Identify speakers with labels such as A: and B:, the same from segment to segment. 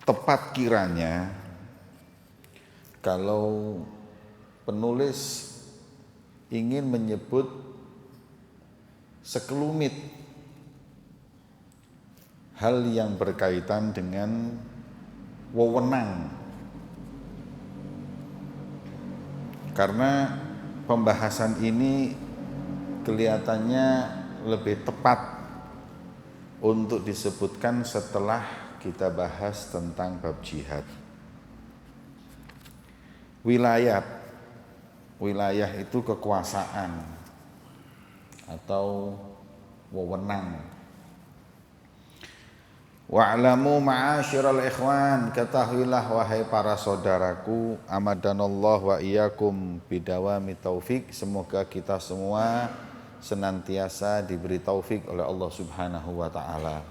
A: tepat kiranya kalau penulis ingin menyebut sekelumit hal yang berkaitan dengan wewenang, karena pembahasan ini kelihatannya lebih tepat untuk disebutkan setelah kita bahas tentang bab jihad. Wilayah itu kekuasaan atau wewenang. Wa'lamu ma'asyiral ikhwan, ketahuilah wahai para saudaraku, amadanallah wa iyyakum bidawami taufik, semoga kita semua senantiasa diberi taufik oleh Allah Subhanahu wa taala.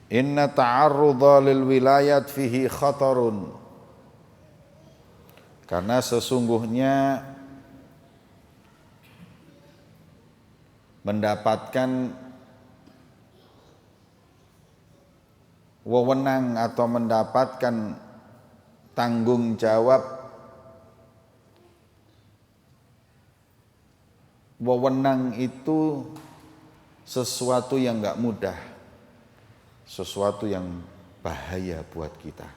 A: Inna ta'arrudha lil wilayat fihi khatarun, karena sesungguhnya mendapatkan wewenang atau mendapatkan tanggung jawab, wewenang itu sesuatu yang enggak mudah, sesuatu yang bahaya buat kita.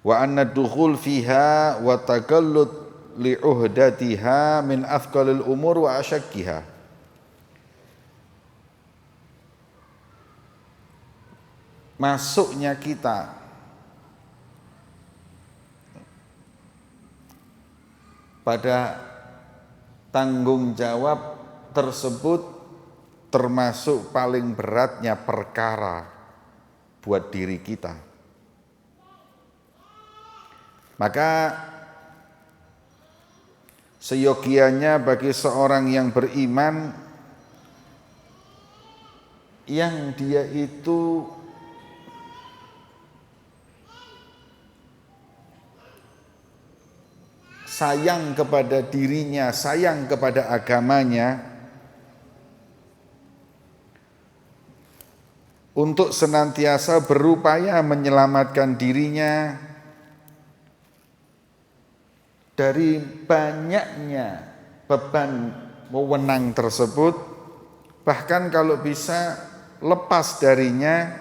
A: Wa anna dukhul fiha wa taqallud li'uhdatiha min afqalil umur wa asyakkiha. Masuknya kita pada tanggung jawab tersebut termasuk paling beratnya perkara buat diri kita. Maka seyogianya bagi seorang yang beriman yang dia itu sayang kepada dirinya, sayang kepada agamanya, untuk senantiasa berupaya menyelamatkan dirinya dari banyaknya beban wewenang tersebut, bahkan kalau bisa lepas darinya,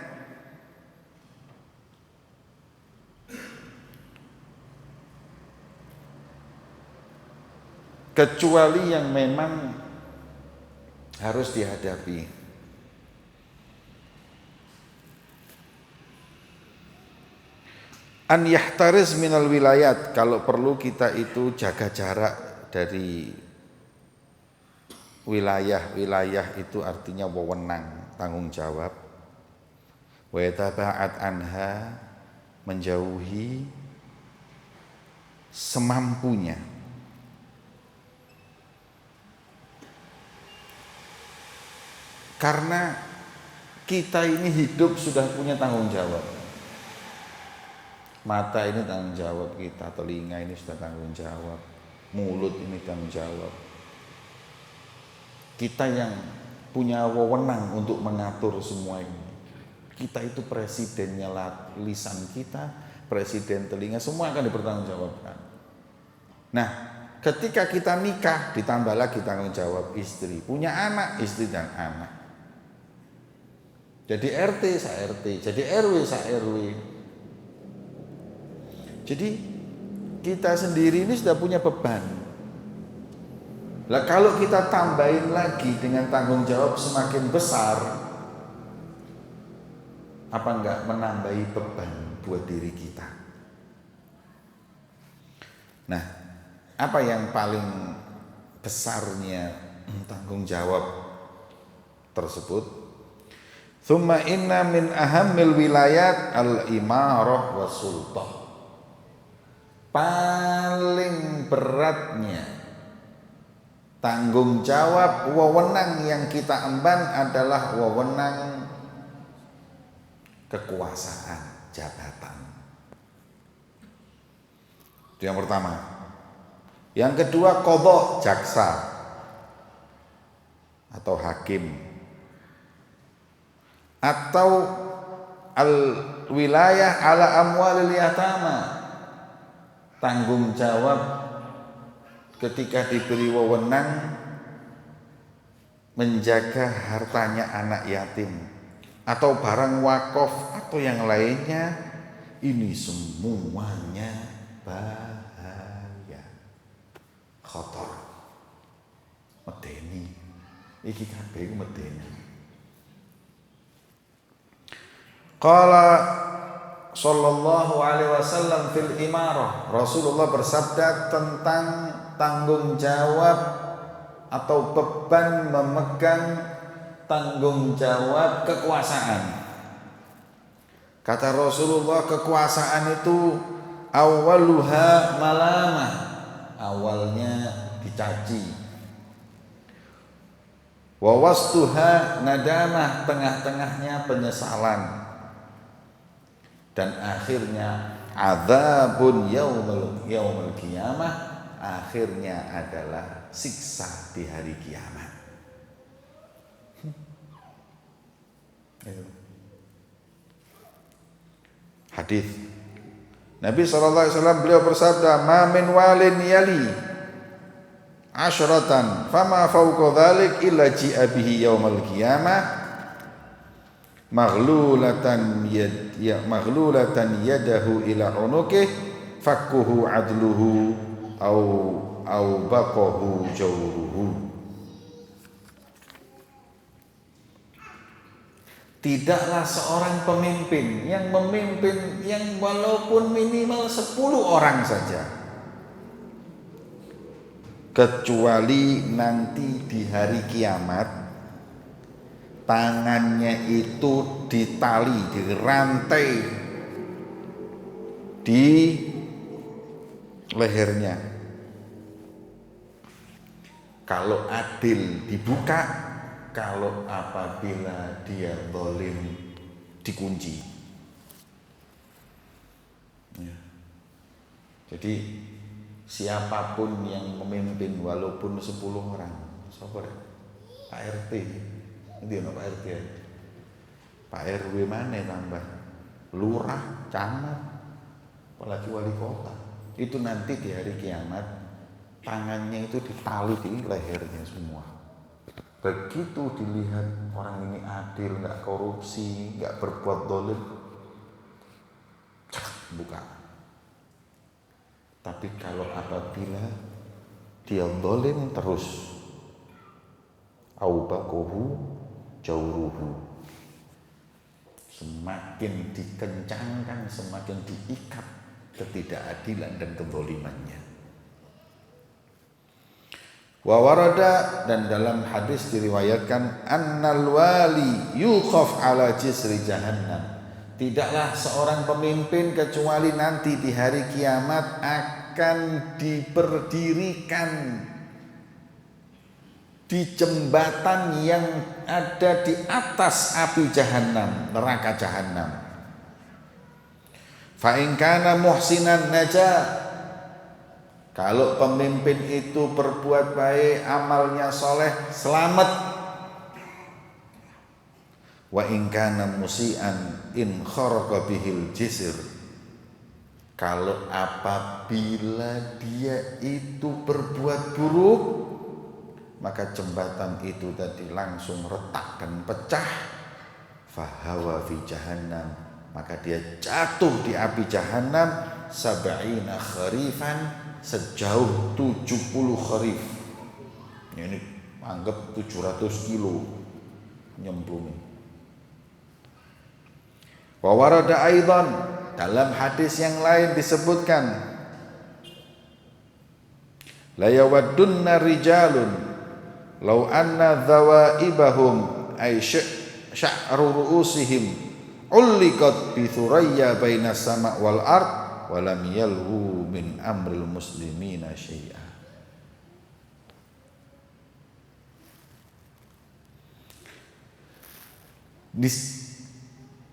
A: kecuali yang memang harus dihadapi. An yahtariz minal wilayat, kalau perlu kita itu jaga jarak dari wilayah itu artinya wewenang, tanggung jawab. Wa yataba'at anha, menjauhi semampunya. Karena kita ini hidup sudah punya tanggung jawab. Mata ini tanggung jawab kita, telinga ini sudah tanggung jawab, mulut ini tanggung jawab. Kita yang punya wewenang untuk mengatur semua ini. Kita itu presidennya lisan kita, presiden telinga, semua akan dipertanggungjawabkan. Nah, ketika kita nikah ditambah lagi tanggung jawab istri, punya anak, istri dan anak. Jadi RT saya RT, jadi RW saya RW. Jadi kita sendiri ini sudah punya beban. Lah kalau kita tambahin lagi dengan tanggung jawab semakin besar, apa enggak menambahi beban buat diri kita? Nah, apa yang paling besarnya tanggung jawab tersebut? Tsumma inna min ahammil wilayat al-imarah wa sultah. Paling beratnya tanggung jawab, wewenang yang kita emban adalah wewenang kekuasaan, jabatan. Itu yang pertama. Yang kedua, qadha, jaksa atau hakim. atau al wilayah ala amwalil yatama, tanggung jawab ketika diberi wewenang menjaga hartanya anak yatim atau barang wakaf atau yang lainnya, ini semuanya bahaya, kotor, medeni, iki kabeh medeni. Qala sallallahu alaihi wasallam fil imarah, Rasulullah bersabda tentang tanggung jawab atau beban memegang tanggung jawab kekuasaan. Kata Rasulullah, kekuasaan itu awaluha malamah, awalnya dicaci. Wa wastuha nadamah, tengah-tengahnya penyesalan. Dan akhirnya adzabun yaumul qiyamah, akhirnya adalah siksa di hari kiamat. Hadis Nabi SAW, beliau bersabda, ma min walin yali asyratan fama fawqa dzalik illa ji'a bihi yaumil qiyamah maghlulatan yadahu ila unuqih fakkuhu adluhu au baqahu jawruhu. Tidaklah seorang pemimpin yang memimpin yang walaupun minimal 10 orang saja, kecuali nanti di hari kiamat tangannya itu ditali, dirantai di lehernya. Kalau adil dibuka, kalau apabila dia zalim dikunci. Ya. Jadi siapapun yang memimpin walaupun 10 orang, siapa ya? Pak RT, ini Pak RT ya? Pak RW mana tambah, lurah, camat, apalagi wali kota. Itu nanti di hari kiamat tangannya itu ditali di lehernya semua. Begitu dilihat orang ini adil, nggak korupsi, nggak berbuat dolim, buka. Tapi kalau apabila dia dolim terus, aubakohu jauruhu, semakin dikencangkan, semakin diikat ketidakadilan dan kedolimannya. Wa warada, dan dalam hadis diriwayatkan, annal wali yukhaf ala jisri jahannam, tidaklah seorang pemimpin kecuali nanti di hari kiamat akan diberdirikan di jembatan yang ada di atas api jahannam, neraka jahannam. Fa in kana muhsinan najah, kalau pemimpin itu berbuat baik, amalnya soleh, selamat. Wa in kana musian in kharaqa bihil jisr, kalau apabila dia itu berbuat buruk, maka jembatan itu tadi langsung retak dan pecah. Fahawa fi jahannam, maka dia jatuh di api jahannam sab'ina kharifan, sejauh 70 kharif. Ini anggap 700 kilo nyemplung. Wa warada aidan, dalam hadis yang lain disebutkan, la yawaddunna rijalun law anna dhawaibahum ay sya'ru ru'usihim ulliqat bi thuraya bainas sama' wal ard walam yalhu min amril muslimina syai'a.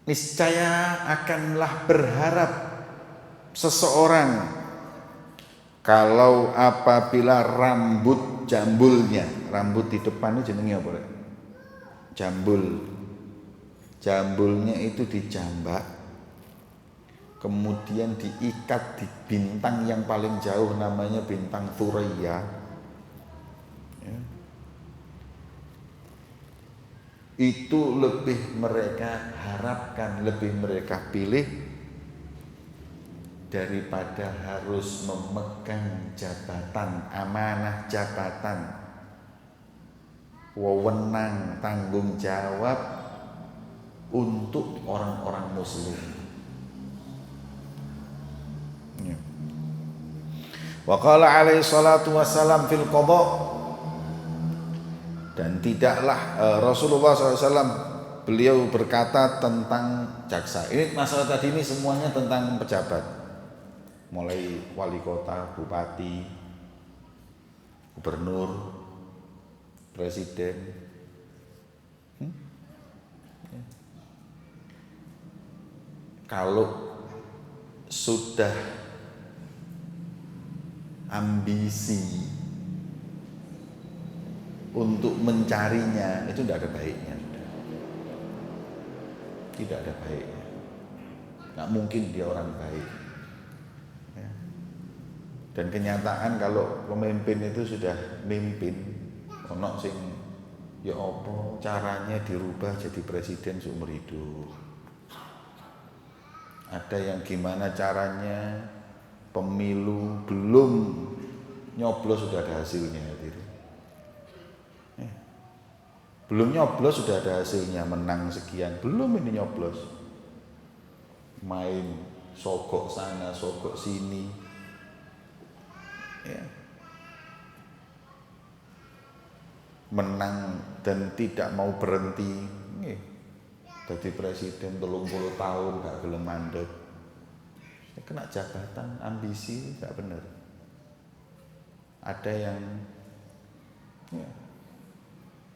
A: Niscaya akanlah berharap seseorang kalau apabila rambut jambulnya, rambut di depan ini jenenge apa? Jambul. Jambulnya itu dijambak, kemudian diikat di bintang yang paling jauh, namanya bintang Thuraya. Ya. Itu lebih mereka harapkan, lebih mereka pilih daripada harus memegang jabatan, amanah jabatan, wewenang, tanggung jawab untuk orang-orang muslim. Ya. Wa qala alaihi salatu wassalam fil qadha, dan tidaklah Rasulullah SAW beliau berkata tentang jaksa. Ini masalah tadi ini semuanya tentang pejabat, mulai wali kota, bupati, gubernur, presiden. Kalau sudah ambisi untuk mencarinya, itu tidak ada baiknya. Tidak ada baiknya. Nggak mungkin dia orang baik. Ya. Dan kenyataan kalau pemimpin itu sudah mimpin, ono sing ya apa caranya dirubah jadi presiden seumur hidup. Ada yang gimana caranya pemilu belum nyoblos sudah ada hasilnya. Belum nyoblos sudah ada hasilnya, menang sekian, belum ini nyoblos. Main sogok sana, sogok sini. Ya. Menang dan tidak mau berhenti. Jadi presiden 30 tahun gak gelem mandek. Kena jabatan, ambisi, gak bener. Ada yang ya,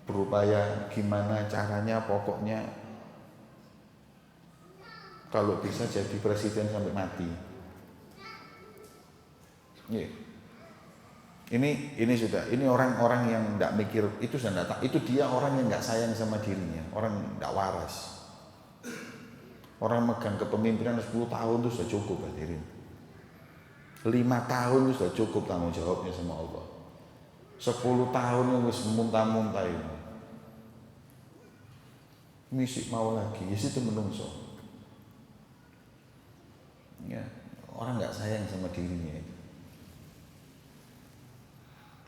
A: berupaya gimana caranya, pokoknya kalau bisa jadi presiden sampai mati. Ya. Ini sudah, ini orang-orang yang tidak mikir, itu sudah datang. Itu dia orang yang nggak sayang sama dirinya, orang nggak waras. Orang megang kepemimpinan 10 tahun itu sudah cukup hadirin. 5 tahun itu sudah cukup tanggung jawabnya sama Allah. 10 tahun yang wis muntah-muntah ini. Misi mau lagi, itu menungso. Ya, orang nggak sayang sama dirinya itu.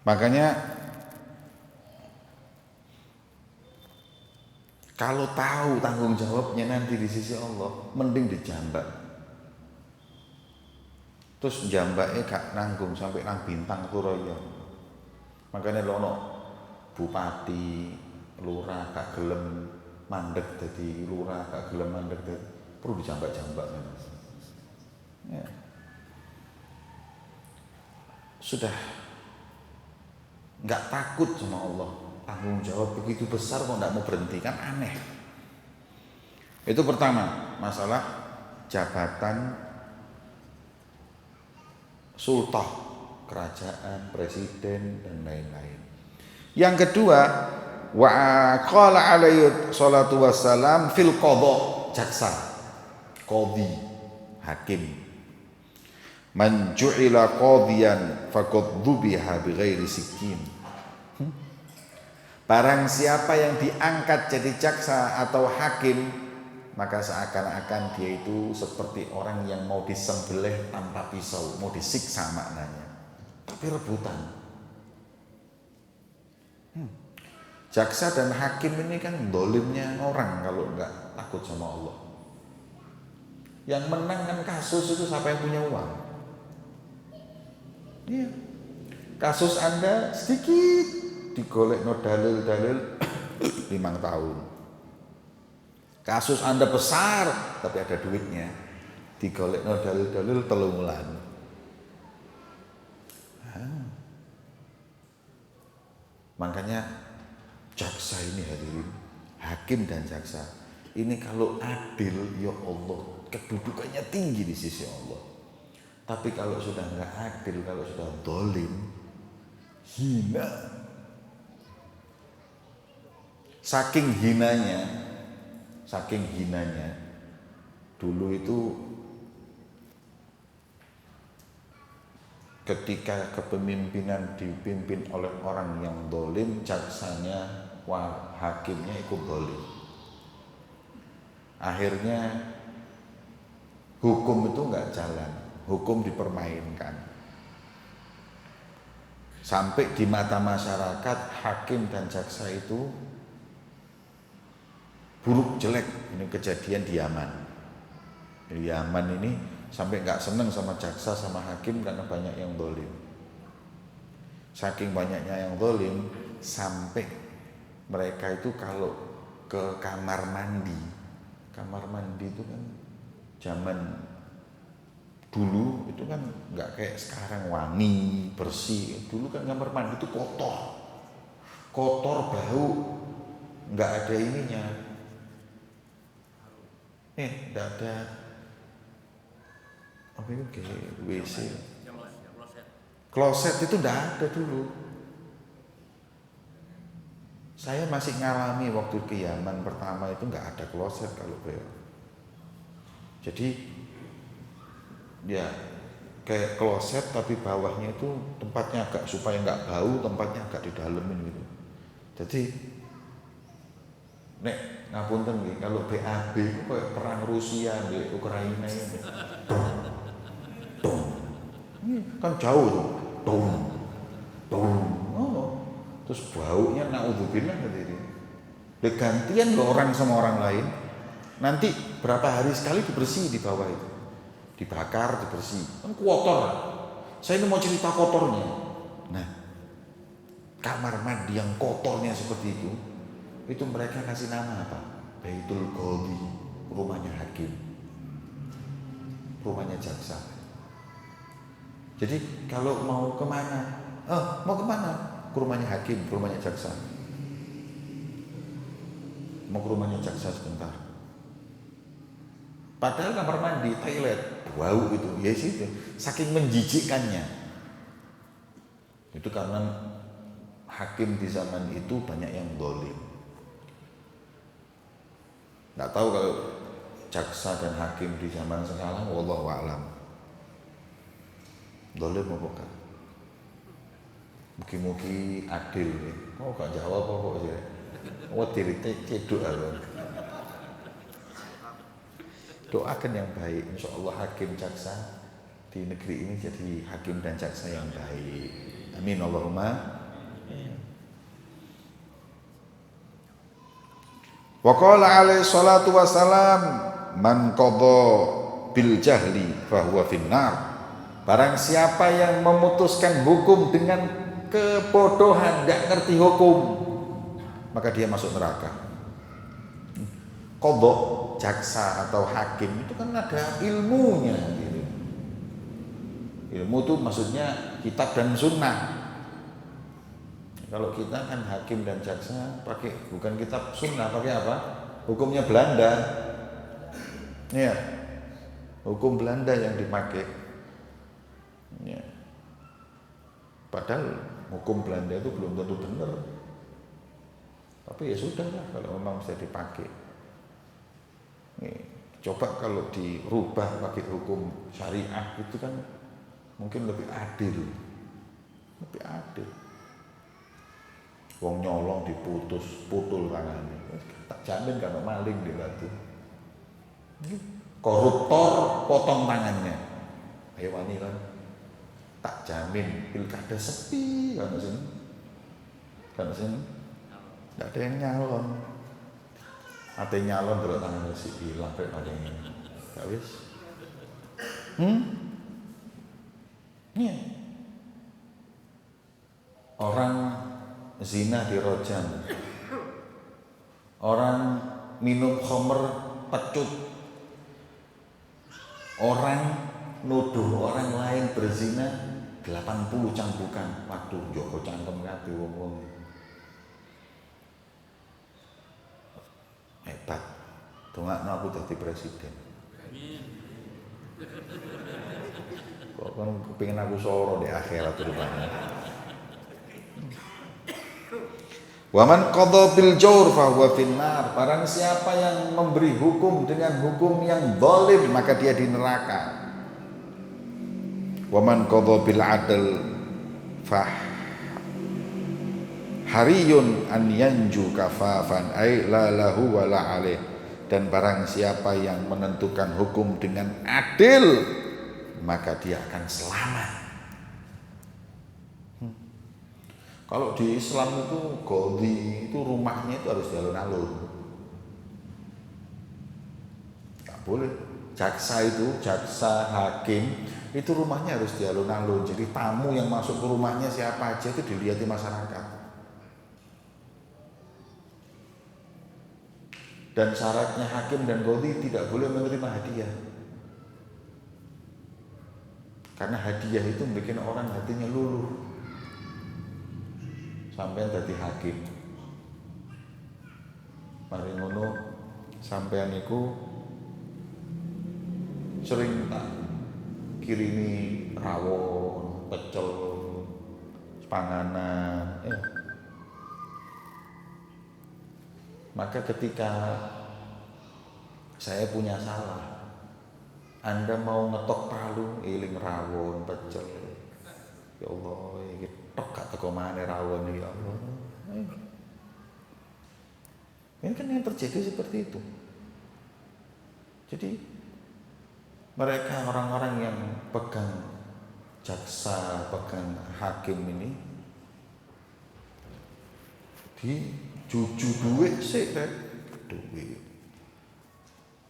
A: Makanya kalau tahu tanggung jawabnya nanti di sisi Allah, mending dijambak. Terus jambaknya gak nanggung sampai nang bintang Thuraya. Makanya lono bupati, lurah gak gelem mandek jadi lurah, gak gelem mandek jadi perlu dijambak-jambak. Ya. Sudah nggak takut sama Allah, tanggung jawab begitu besar kok nggak mau berhenti, kan aneh. Itu pertama, masalah jabatan sultan, kerajaan, presiden dan lain-lain. Yang kedua, wa qala alaihi salatu wassalam fil qadha, jaksa, qadhi, hakim. Man ju'ila qadhiyan faqad dhubiha bighairi sikin. Barang siapa yang diangkat jadi jaksa atau hakim, maka seakan-akan dia itu seperti orang yang mau disembelih tanpa pisau, mau disiksa maknanya. Tapi rebutan. Jaksa dan hakim ini kan dolimnya orang kalau enggak takut sama Allah. Yang menang kan kasus itu siapa yang punya uang. Iya. Kasus Anda sedikit digolek no dalil-dalil 5 tahun. Kasus Anda besar tapi ada duitnya, digolek no dalil-dalil 3 bulan. Makanya jaksa ini hadirin, hakim dan jaksa ini kalau adil ya Allah kedudukannya tinggi di sisi Allah. Tapi kalau sudah nggak adil, kalau sudah dolim, hina. Saking hinanya saking hinanya. Dulu itu ketika kepemimpinan dipimpin oleh orang yang dolim, jaksanya, hakimnya ikut dolim. Akhirnya hukum itu nggak jalan, hukum dipermainkan. Sampai di mata masyarakat hakim dan jaksa itu buruk jelek. Ini kejadian di Yaman. Di Yaman ini sampai nggak seneng sama jaksa sama hakim karena banyak yang dolim. Saking banyaknya yang dolim sampai mereka itu kalau ke kamar mandi itu kan zaman dulu itu kan nggak kayak sekarang wangi bersih. Dulu kan kamar mandi itu kotor bau, nggak ada ininya, nggak ada apa itu kayak WC, kloset itu nggak ada dulu. Saya masih ngalami waktu ke Yaman pertama itu nggak ada kloset kalau beliau. Jadi ya kayak kloset tapi bawahnya itu tempatnya agak supaya nggak bau, tempatnya agak didalemin gitu. Jadi nek ngapunten nggih kalau BAB itu kayak perang Rusia di Ukraina ini. Kan jauh tuh. Terus baunya naudzubillah sendiri. Gantian loh orang sama orang lain. Nanti berapa hari sekali dibersih di bawah itu. Dibakar, dibersih. Kan kotor. Saya ini mau cerita kotornya. Nah, kamar mandi yang kotornya seperti itu mereka kasih nama apa? Baitul Qadhi, rumahnya hakim. Rumahnya jaksa. Jadi kalau mau kemana? Mau kemana? Ke rumahnya hakim, ke rumahnya jaksa. Mau ke rumahnya jaksa sebentar. Padahal kamar mandi, toilet, wow itu, ya sih itu. Saking menjijikkannya. Itu karena hakim di zaman itu banyak yang dolim. Nggak tahu kalau jaksa dan hakim di zaman sekarang, wallahu a'lam. Dolim apa kan? Mugi-mugi adil ya. Oh gak jawab apa sih? Dirite ceduk alon. Doakan yang baik, insya Allah hakim jaksa di negeri ini jadi hakim dan jaksa yang baik. Amin Allahumma. Wa qala alaihi salatu wassalam man qadha bil jahli fahuwa finnar. Barang siapa yang memutuskan hukum dengan kebodohan, gak ngerti hukum, maka dia masuk neraka. Qadha, jaksa atau hakim itu kan ada ilmunya gitu. Ilmu itu maksudnya kitab dan sunnah. Kalau kita kan hakim dan jaksa pakai bukan kitab sunnah, pakai apa? Hukumnya Belanda. Ya. Hukum Belanda yang dipakai. Ya. Padahal hukum Belanda itu belum tentu benar. Tapi ya sudah lah kalau memang bisa dipakai. Nih, coba kalau dirubah pakai hukum syariah itu kan mungkin lebih adil. Lebih adil. Wong nyolong putul tangannya. Tak jamin kalau maling di batu. Koruptor potong tangannya. Ayo wani kan. Tak jamin pilkada sepi kan sini. Kan sini. Enggak ada yang nyalon. Ate nyalon delok tangan si hilang pek paling. Gak wis. Iya. Orang zina dirojam, orang minum khamr pecut, orang nuduh orang lain berzina 80 cambukan. Waduh, Joko cangkem kabeh wong-wong. Hebat. Dongakno aku dadi presiden. Kok kan kepengin aku soro di akhirat rupanya. Wa man qadha bil jawr fa huwa finnar. Barang siapa yang memberi hukum dengan hukum yang zalim, maka dia di neraka. Wa man qadha bil adl fa hariyun an yanju kafafan ay la lahu wa la alaih. Dan barang siapa yang menentukan hukum dengan adil, maka dia akan selamat. Kalau di Islam itu qadhi itu rumahnya itu harus di alun-alun. Nggak boleh. Jaksa hakim itu rumahnya harus di alun-alun. Jadi tamu yang masuk ke rumahnya siapa aja itu dilihat di masyarakat. Dan syaratnya hakim dan qadhi tidak boleh menerima hadiah. Karena hadiah itu bikin orang hatinya luluh. Sampean dadi hakim. Mari ngono sampean iku sering tak kirimi rawon, pecel, panganan. Maka ketika saya punya salah, Anda mau ngetok palu, iling rawon, pecel. Ya Allah, iki tok gak teko maneh rawon ya Allah. Ini kan yang terjadi seperti itu. Jadi mereka orang-orang yang pegang jaksa, pegang hakim ini di juju duit sih kan duit.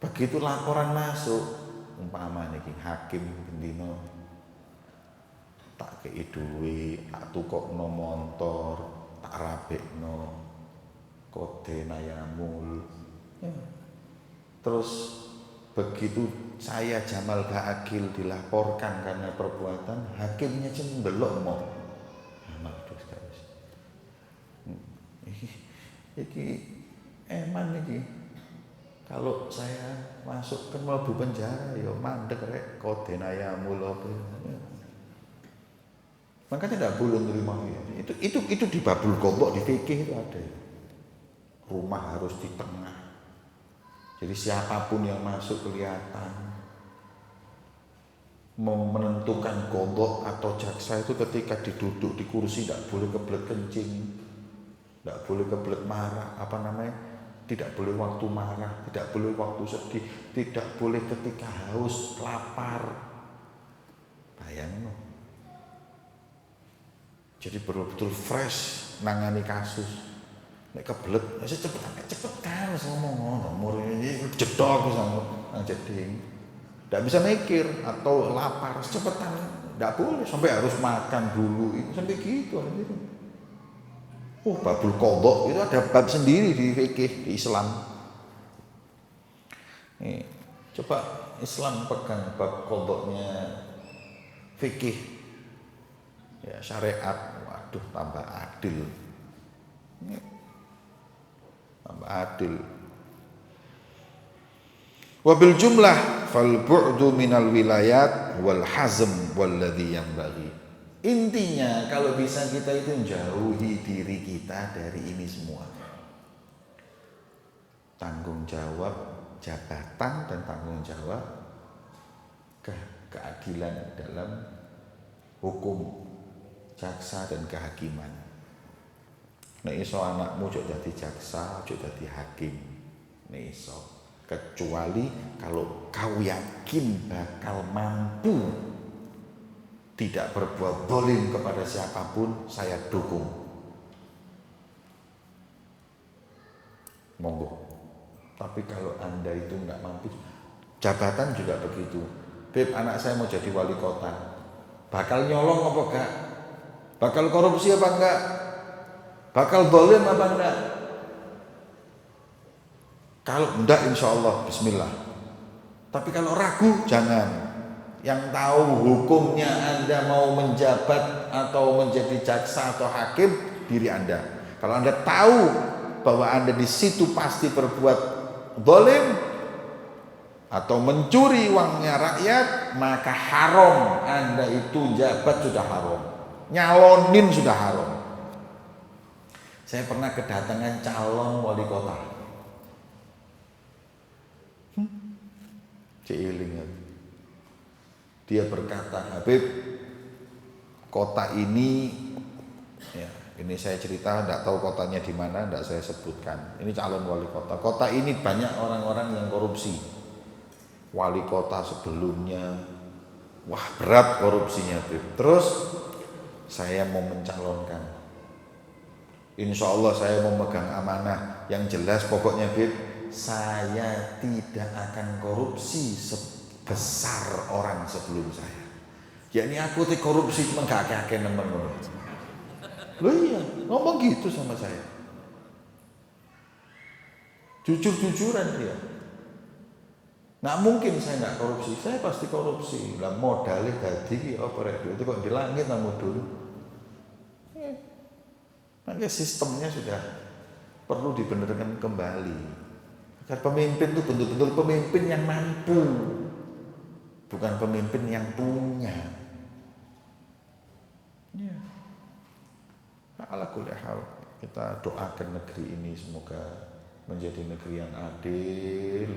A: Begitu laporan masuk, umpamanya ki hakim bendino tak kei duit, tak tukokno motor, tak rabekno kode nayamul. Terus begitu saya Jamal Baakil dilaporkan karena perbuatan, hakimnya cembelok mau. Iki eman iki. Kalau saya masuk ke mlebu penjara ya mandek rek kode nayamul apa. Makanya tidak boleh menerima itu di babul qadha di fikih itu ada. Rumah harus di tengah. Jadi siapapun yang masuk kelihatan. Mau menentukan qadha atau jaksa itu ketika diduduk di kursi tidak boleh kebelet kencing. Tidak boleh kebelet marah, tidak boleh waktu marah, tidak boleh waktu sedih, tidak boleh ketika haus, lapar. Bayangno. Jadi betul-betul fresh nangani kasus. Nek kebelet, cepetan ngomong ngono, ini jedok sama nang jeding. Tidak bisa mikir atau lapar, cepetan. Tidak boleh sampai harus makan dulu, itu sampai gitu. Babul qadha itu ada bab sendiri di fikih di Islam. Nih, coba Islam pegang bab qadha-nya fikih. Ya syariat, waduh tambah adil. Tambah adil. Wabil jumlah fal bu'du minal wilayat wal hazm walladhi yanbaghi. Intinya kalau bisa kita itu jauhi diri kita dari ini semua. Tanggung jawab jabatan dan tanggung jawab keadilan dalam hukum, jaksa dan kehakiman. Nek iso anakmu ojo dadi jaksa, ojo dadi hakim. Nek iso. Kecuali kalau kau yakin bakal mampu tidak berbuat zalim kepada siapapun, saya dukung. Monggo. Tapi kalau Anda itu nggak mampu, jabatan juga begitu. Beb, anak saya mau jadi wali kota. Bakal nyolong apa enggak? Bakal korupsi apa enggak? Bakal zalim apa enggak? Kalau enggak, insya Allah, bismillah. Tapi kalau ragu, jangan. Yang tahu hukumnya Anda mau menjabat atau menjadi jaksa atau hakim, diri Anda. Kalau Anda tahu bahwa Anda di situ pasti berbuat zalim atau mencuri uangnya rakyat, maka haram Anda itu jabat sudah haram. Nyalonin sudah haram. Saya pernah kedatangan calon wali kota. Ciiling. Dia berkata, Habib, kota ini, ya, ini saya cerita, tidak tahu kotanya di mana, tidak saya sebutkan. Ini calon wali kota. Kota ini banyak orang-orang yang korupsi. Wali kota sebelumnya, wah berat korupsinya, Habib. Terus saya mau mencalonkan. Insya Allah saya memegang amanah. Yang jelas pokoknya, Bib, saya tidak akan korupsi sebesar orang sebelum saya. Yakni aku ti korupsi cuma gak akeh nemen ngono. Loh iya, ngomong gitu sama saya. Jujur-jujuran dia. Nggak mungkin saya nggak korupsi, saya pasti korupsi. Lah modalnya dadi apa rek itu kok di langit namun dulu. Makanya sistemnya sudah perlu dibenarkan kembali. Agar pemimpin itu betul-betul pemimpin yang mampu, bukan pemimpin yang punya. Ya. Ala kulli hal, kita doakan negeri ini semoga menjadi negeri yang adil,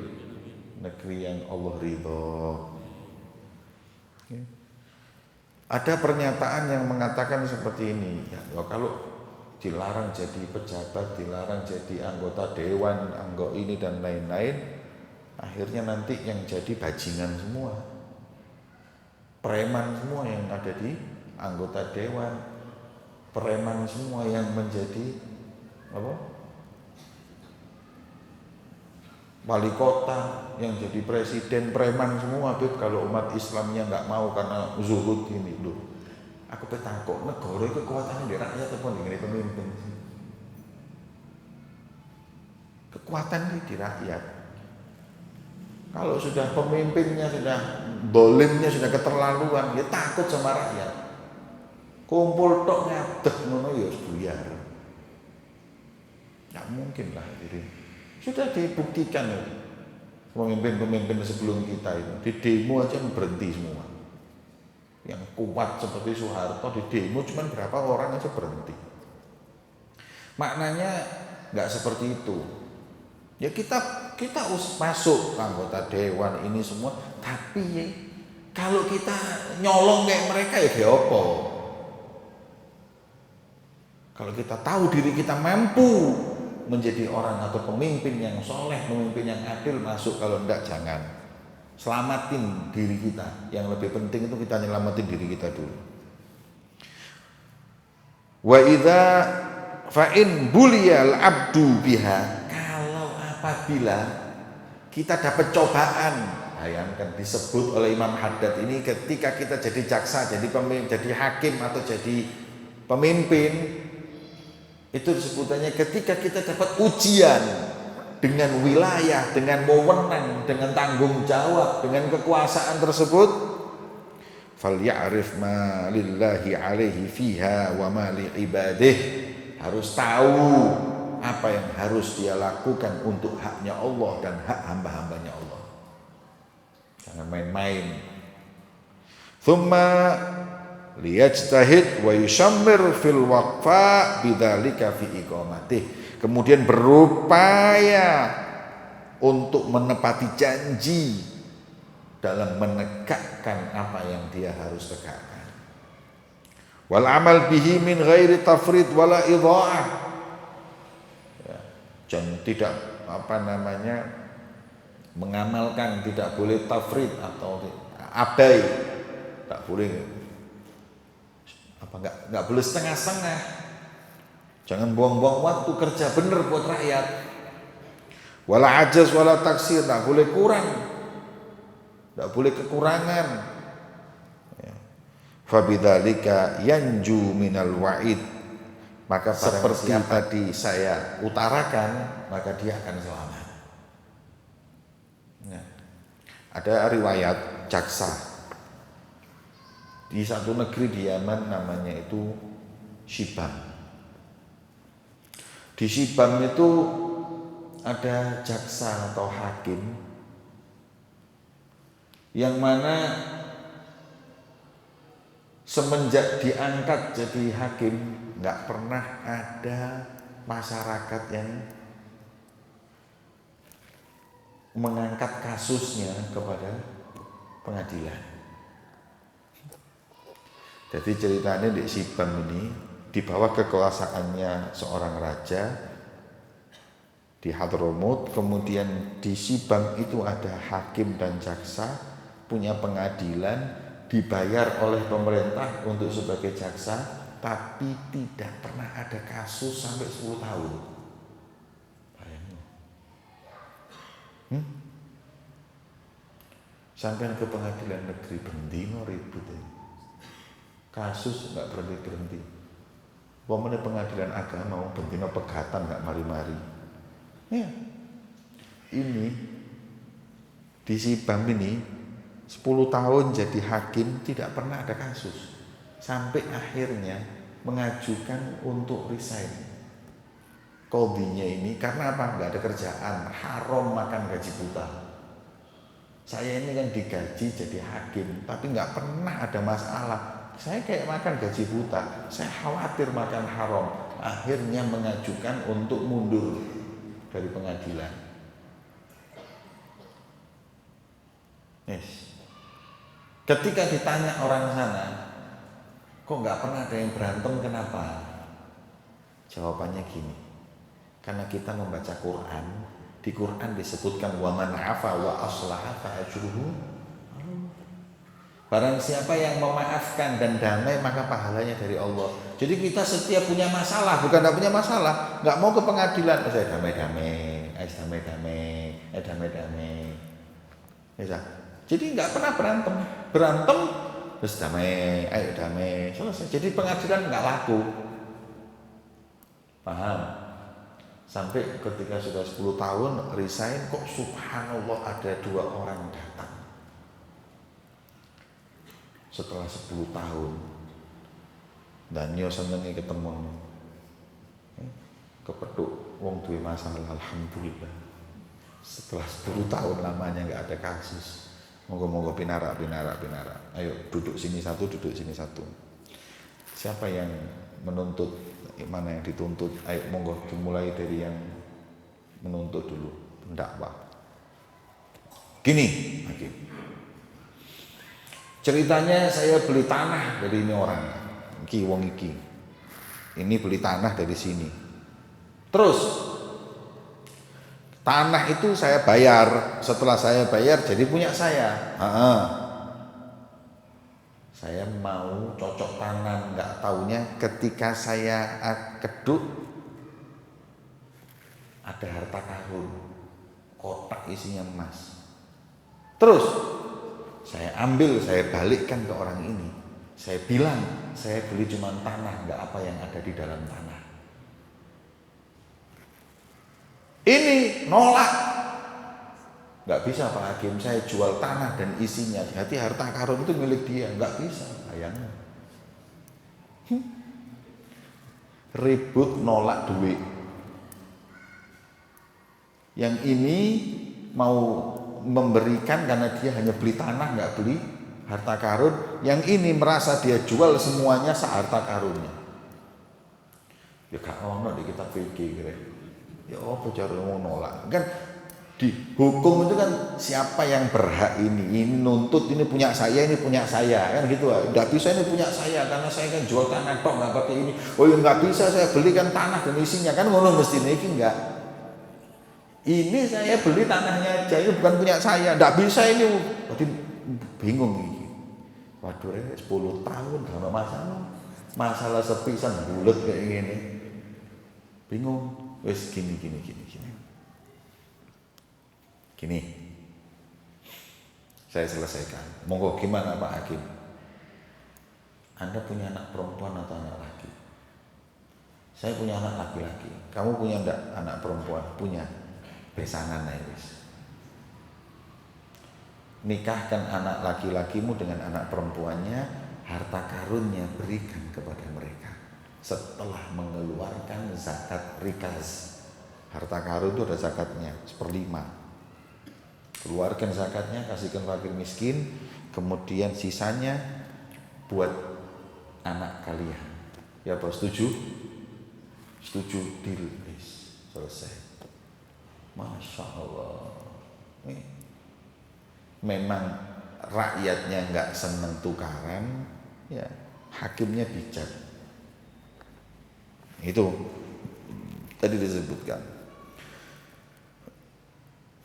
A: negeri yang Allah ridho. Ya. Ada pernyataan yang mengatakan seperti ini, ya, kalau dilarang jadi pejabat, dilarang jadi anggota dewan, anggota ini dan lain-lain, akhirnya nanti yang jadi bajingan semua, preman semua yang ada di anggota dewan, preman semua yang menjadi apa? Wali kota, yang jadi presiden, preman semua, Bib, kalau umat Islamnya nggak mau karena zuhud ini loh. Aku petakok negara itu kekuatannya di rakyat apa di pemimpin. Kekuatan di rakyat. Kalau sudah pemimpinnya sudah dolimnya sudah keterlaluan, dia takut sama rakyat. Kumpul tok ngadeg ngono ya buyar. Nggak mungkin lah jadi. Sudah dibuktikan pemimpin-pemimpin sebelum kita itu di demo aja berhenti semua. Yang kuat seperti Soeharto di demo cuman berapa orang aja berhenti. Maknanya nggak seperti itu. Ya kita masuk anggota dewan ini semua, tapi ya, kalau kita nyolong kayak mereka ya kayak apa? Kalau kita tahu diri kita mampu menjadi orang atau pemimpin yang soleh, pemimpin yang adil, masuk. Kalau enggak jangan. Selamatin diri kita. Yang lebih penting itu kita nyelamatin diri kita dulu. Wa idza fa in buliyal abdu biha, kalau apabila kita dapat cobaan, bayangkan disebut oleh Imam Haddad ini ketika kita jadi jaksa, jadi pemimpin, jadi hakim atau jadi pemimpin, itu sebutannya ketika kita dapat ujian dengan wilayah, dengan wewenang, dengan tanggung jawab, dengan kekuasaan tersebut, falya'rif ma lillahi alaihi fiha wa ma li ibadih, harus tahu apa yang harus dia lakukan untuk haknya Allah dan hak hamba-hambanya Allah. Jangan main-main. Thumma liyajtahid wa yushammir fil waqfa bidzalika fi iqamatih. Kemudian berupaya untuk menepati janji dalam menegakkan apa yang dia harus tegakkan. Wal amal bihi min ghairi tafrid wala idha'ah. Ya, jangan tidak mengamalkan, tidak boleh tafrid atau abai, tak boleh nggak boleh setengah-setengah. Jangan buang-buang waktu kerja bener buat rakyat. Wala ajaz wala taksir, tak boleh kurang, tak boleh kekurangan. Fabidzalika yanju minal wa'id, maka seperti yang tadi saya utarakan, maka dia akan selamat. Nah, ada riwayat jaksa di satu negeri di Yaman, namanya itu Shibam. Di Shibam itu ada jaksa atau hakim yang mana semenjak diangkat jadi hakim nggak pernah ada masyarakat yang mengangkat kasusnya kepada pengadilan. Jadi ceritanya di Sibam ini di bawah kekuasaannya seorang raja di Hadramut, kemudian di Sibam itu ada hakim dan jaksa, punya pengadilan, dibayar oleh pemerintah untuk sebagai jaksa, tapi tidak pernah ada kasus sampai 10 tahun. Sampai ke pengadilan negeri bendino ribut kasus nggak berhenti. Pokoknya pengadilan agama bendino pegatan nggak mari-mari. Ya. Ini di Sibam ini 10 tahun jadi hakim tidak pernah ada kasus. Sampai akhirnya mengajukan untuk resign. Qadhinya ini karena apa? Nggak ada kerjaan, haram makan gaji buta. Saya ini kan digaji jadi hakim, tapi nggak pernah ada masalah. Saya kayak makan gaji buta, saya khawatir makan haram. Akhirnya mengajukan untuk mundur dari pengadilan. Yes. Ketika ditanya orang sana, kok nggak pernah ada yang berantem, kenapa? Jawabannya gini, karena kita membaca Quran. Di Quran disebutkan wa man afa wa aslaha fa ajruhu. Barang siapa yang memaafkan dan damai maka pahalanya dari Allah. Jadi kita setiap punya masalah, bukan tidak punya masalah, nggak mau ke pengadilan, saya damai-damai. Ya, jadi nggak pernah berantem terus damai, ayo damai, selesai. Jadi pengadilan nggak laku, paham? Sampai ketika sudah 10 tahun resign, kok subhanallah ada 2 orang datang. Setelah 10 tahun dan yo senenge ketemu kepethuk wong duwe masalah, alhamdulillah. Setelah 10 tahun lamanya nggak ada kasus. Moga-moga pinarak. Ayo duduk sini satu, duduk sini satu. Siapa yang menuntut? Mana yang dituntut? Ayo monggo dimulai dari yang menuntut dulu, pendakwa. Gini, hakim. Ceritanya saya beli tanah dari ini orang, iki wong iki. Ini beli tanah dari sini. Terus tanah itu saya bayar. Setelah saya bayar jadi punya saya. Saya mau cocok tanam, nggak taunya ketika saya keduk ada harta karun, kotak isinya emas. Terus saya ambil, saya balikkan ke orang ini. Saya bilang, saya beli cuma tanah, nggak apa yang ada di dalam tanah. Ini nolak. Nggak bisa Pak Hakim, saya jual tanah dan isinya. Berarti harta karun itu milik dia. Nggak bisa, bayangin. Ribut nolak duit. Yang ini mau memberikan karena dia hanya beli tanah, nggak beli harta karun. Yang ini merasa dia jual semuanya seharta karunnya. Ya gak ono di kitab fikih kira. Ya apa cara mau nolak? Kan di hukum itu kan siapa yang berhak ini nuntut, ini punya saya kan gitu lah. Nggak bisa ini punya saya karena saya kan jual tanah tok nggak pakai ini. Oh ya nggak bisa, saya belikan tanah dan isinya kan ngono mesti ini enggak. Ini saya beli tanahnya aja, ini bukan punya saya, nggak bisa ini. Berarti bingung ini. Waduh 10 tahun sama masalah sepisan bulat kayak gini. Bingung. Wes gini. Gini, saya selesaikan. Monggo gimana Pak Hakim? Anda punya anak perempuan atau anak laki? Saya punya anak laki-laki. Kamu punya enggak anak perempuan? Punya. Besangan wis. Nikahkan anak laki-lakimu dengan anak perempuannya, harta karunnya berikan kepada mereka. Setelah mengeluarkan zakat rikaz. Harta karun itu ada zakatnya, 1/5. Keluarkan zakatnya, kasihkan fakir miskin, kemudian sisanya buat anak kalian. Ya Pak, setuju? setuju deal, selesai. Masya Allah. Memang rakyatnya nggak seneng tukaran, ya hakimnya bijak. Itu tadi disebutkan.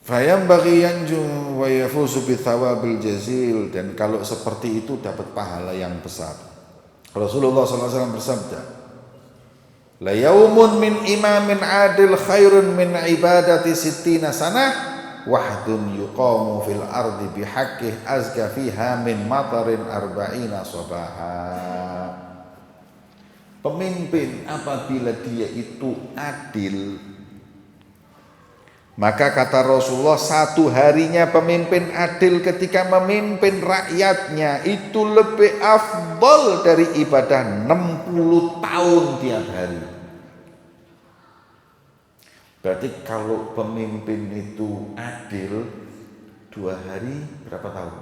A: Fayam bagi yanju wa yafuzu bi thawabil jazil, dan kalau seperti itu dapat pahala yang besar. Rasulullah SAW bersabda, la yaumun min imamin adil khairun min ibadati sittina sanah wahdun yuqamu fil ardi bihaqqih azka fiha min matarin arba'ina sabaha. Pemimpin apabila dia itu adil, maka kata Rasulullah, satu harinya pemimpin adil ketika memimpin rakyatnya itu lebih afdal dari ibadah 60 tahun tiap hari. Berarti kalau pemimpin itu adil 2 hari berapa tahun?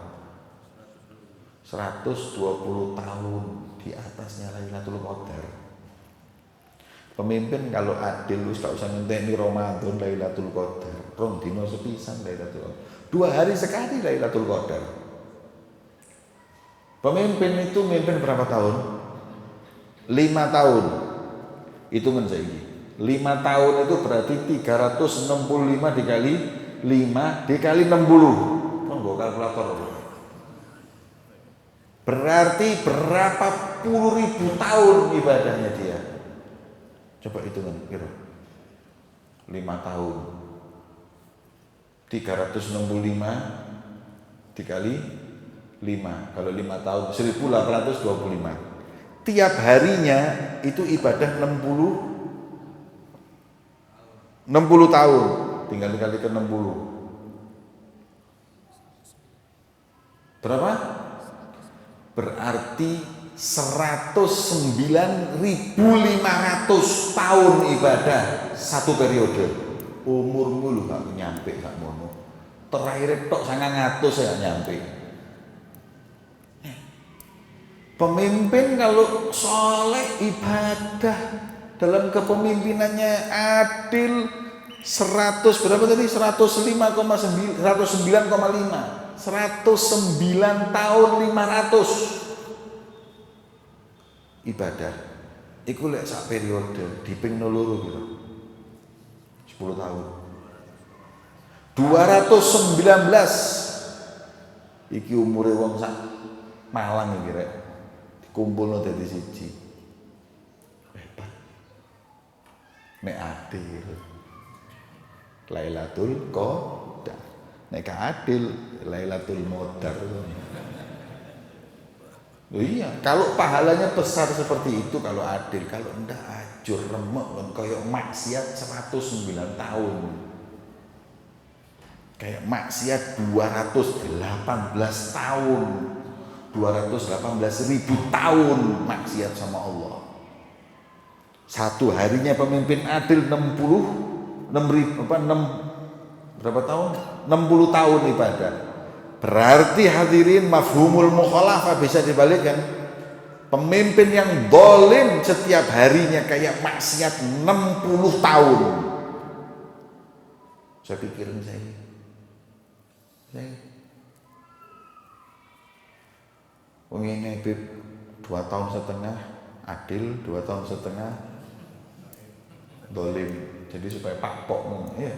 A: 120 tahun di atasnya Lailatul Qadar. Pemimpin kalau adil wis tak usah ngenteni Ramadan Lailatul Qadar. Rong dino sepisan Lailatul Qadar. 2 hari sekali Lailatul Qadar. Pemimpin itu mimpin berapa tahun? 5 tahun. Hitungan saiki. 5 tahun itu berarti 365 dikali 5 dikali 60. Kan nggo kalkulator. Berarti berapa puluh ribu tahun ibadahnya dia? Coba hitungan kira 5 tahun 365 dikali 5, kalau 5 tahun 1825. Tiap harinya itu ibadah 60 tahun, tinggal dikali ke 60 berapa? Berarti 109.500 tahun ibadah satu periode. Umurmu lu gak nyampe gak mono. Terakhir tok 900 ya nyampe. Pemimpin kalau soleh ibadah dalam kepemimpinannya adil 100 berapa tadi? 109,5 109 tahun 500 ibadah. Iku lek sak periode diping 0 gitu. 10 tahun. 219 iki umure wong sak Malang iki rek. Dikumpulno dadi siji. Hebat. Nek adil. Lailatul Qadar. Nek adil Lailatul Modar. Oh iya, kalau pahalanya besar seperti itu kalau adil, kalau enggak ajur remek kayak maksiat 109 tahun. Kayak maksiat 218 tahun. 218.000 tahun maksiat sama Allah. Satu harinya pemimpin adil 6 berapa tahun? 60 tahun ibadah. Berarti hadirin mafhumul mukhalafah bisa dibalikkan. Pemimpin yang zalim setiap harinya kayak maksiat 60 tahun. Saya pikirin saya. Wong ngene 2 tahun setengah adil, 2 tahun setengah zalim. Jadi supaya pakpok ya.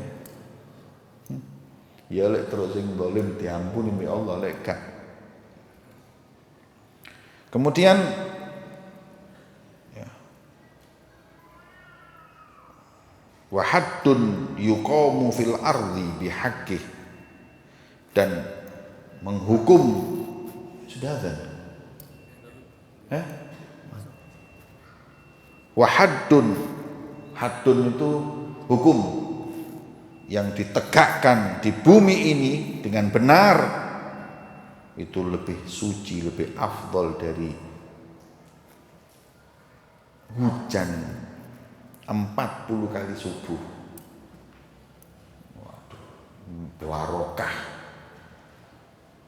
A: Ya lek terus sing zalim diampuni oleh Allah lek gak. Kemudian ya. Wa haddun yuqamu fil ardi bihaqqih, dan menghukum sudah ada. Wa haddun itu hukum yang ditegakkan di bumi ini dengan benar itu lebih suci, lebih afdal dari hujan 40 kali subuh. Waduh, barokah.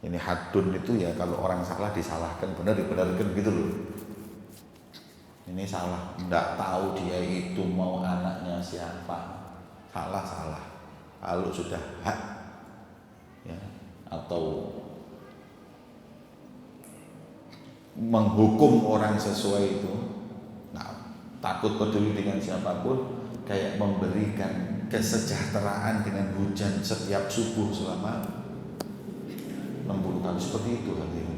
A: Ini hadun itu ya kalau orang salah disalahkan, benar dibenarkan gitu loh. Ini salah, enggak tahu dia itu mau siapa. Salah. Kalau sudah hak, ya, atau menghukum orang sesuai itu, nah, takut peduli dengan siapapun, kayak memberikan kesejahteraan dengan hujan setiap subuh selama 60 kali, seperti itu kan ini.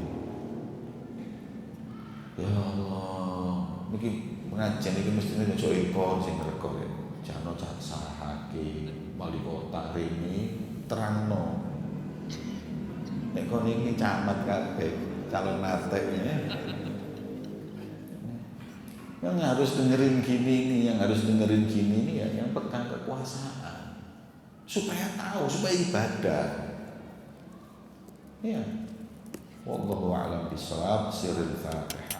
A: Ya Allah, ini pengajian ini mestinya ojo impor sing rekor ya. Jano sahake wali kota ini terangno. Nek kon iki camat kabeh calon RT ya. Yang harus dengerin gini nih, yang harus dengerin gini nih ya, yang pegang kekuasaan. Supaya tahu, supaya ibadah. Ya. Wallahu a'lam bishawab. Sirrul Fatihah.